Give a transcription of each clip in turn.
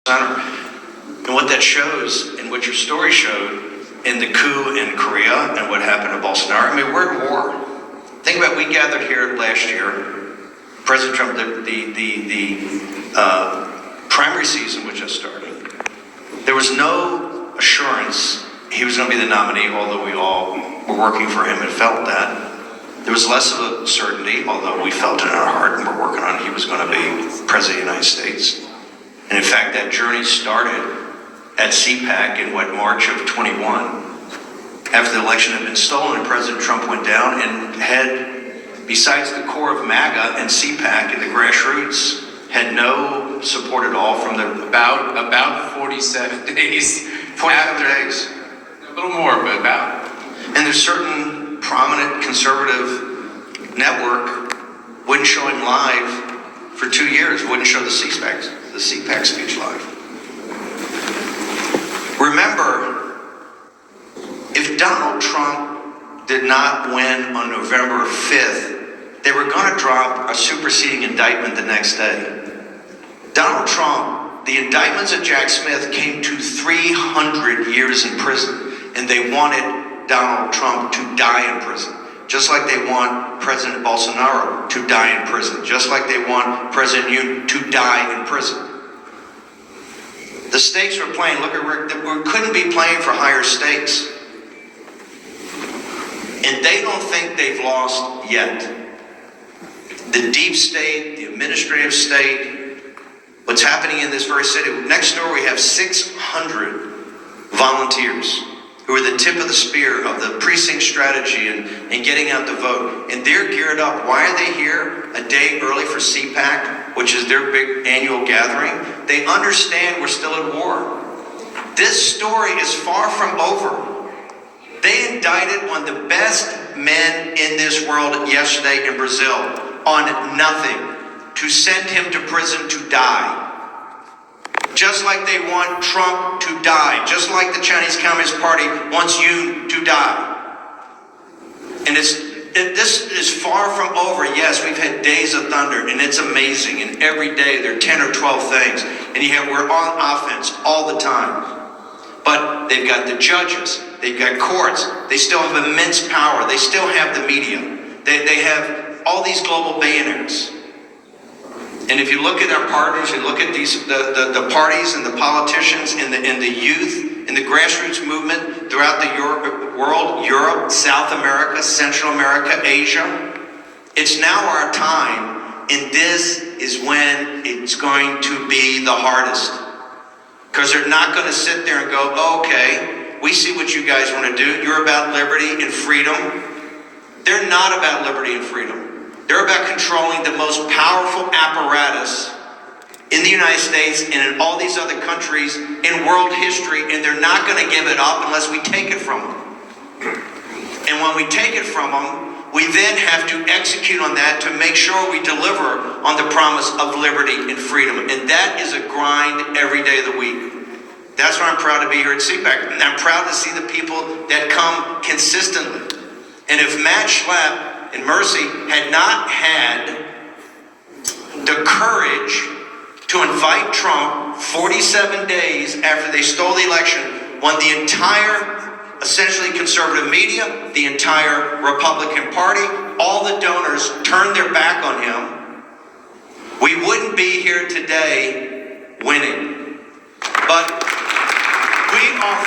center. And what that shows, and what your story showed in the coup in Korea and what happened to Bolsonaro, I mean, we're at war. Think about, we gathered here last year, President Trump, the primary season was just starting. There was no assurance he was going to be the nominee, although we all were working for him and felt that. There was less of a certainty, although we felt it in our heart and we're working on it, he was going to be President of the United States. And in fact, that journey started at CPAC in March of 21. After the election had been stolen, President Trump went down and had, besides the core of MAGA and CPAC and the grassroots, had no support at all from the about 47 days. 47 days. A little more, but about. And there's certain prominent conservative network wouldn't show him live for 2 years, wouldn't show the CPAC speech live. Remember, if Donald Trump did not win on November 5th, they were going to drop a superseding indictment the next day. Donald Trump, the indictments of Jack Smith came to 300 years in prison, and they wanted Donald Trump to die in prison, just like they want President Bolsonaro to die in prison, just like they want President Yoon to die in prison. The stakes we're playing, look, we couldn't be playing for higher stakes. And they don't think they've lost yet. The deep state, the administrative state, what's happening in this very city. Next door we have 600 volunteers who are the tip of the spear of the precinct strategy and getting out the vote. And they're geared up. Why are they here a day early for CPAC, which is their big annual gathering? They understand we're still at war. This story is far from over. They indicted one of the best men in this world yesterday in Brazil on nothing, to send him to prison to die. Just like they want Trump to die, just like the Chinese Communist Party wants you to die. And this is far from over. Yes, we've had days of thunder, and it's amazing. And every day there are 10 or 12 things, and we're on offense all the time. But they've got the judges, they've got courts, they still have immense power, they still have the media, they have all these global billionaires. And if you look at our partners, you look at the parties and the politicians and the youth and the grassroots movement throughout the world, Europe, South America, Central America, Asia, it's now our time, and this is when it's going to be the hardest. Because they're not going to sit there and go, oh, okay, we see what you guys want to do. You're about liberty and freedom. They're not about liberty and freedom. They're about controlling the most powerful apparatus in the United States and in all these other countries in world history, and they're not going to give it up unless we take it from them. And when we take it from them, we then have to execute on that to make sure we deliver on the promise of liberty and freedom. And that is a grind every day of the week. That's why I'm proud to be here at CPAC. And I'm proud to see the people that come consistently. And if Matt Schlapp and Mercy had not had the courage to invite Trump 47 days after they stole the election, when the entire essentially conservative media, the entire Republican Party, all the donors turned their back on him, we wouldn't be here today winning. But we are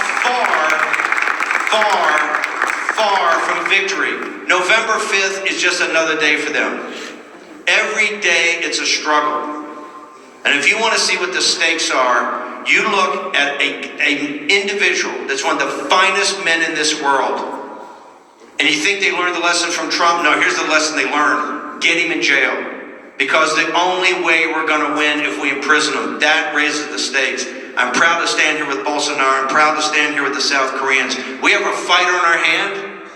far from victory. November 5th is just another day for them. Every day it's a struggle. And if you want to see what the stakes are, you look at an individual that's one of the finest men in this world, and you think they learned the lesson from Trump? No, here's the lesson they learned. Get him in jail. Because the only way we're going to win if we imprison him. That raises the stakes. I'm proud to stand here with Bolsonaro. I'm proud to stand here with the South Koreans. We have a fighter in our hand,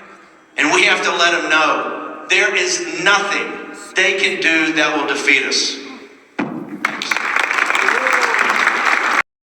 and we have to let them know there is nothing they can do that will defeat us.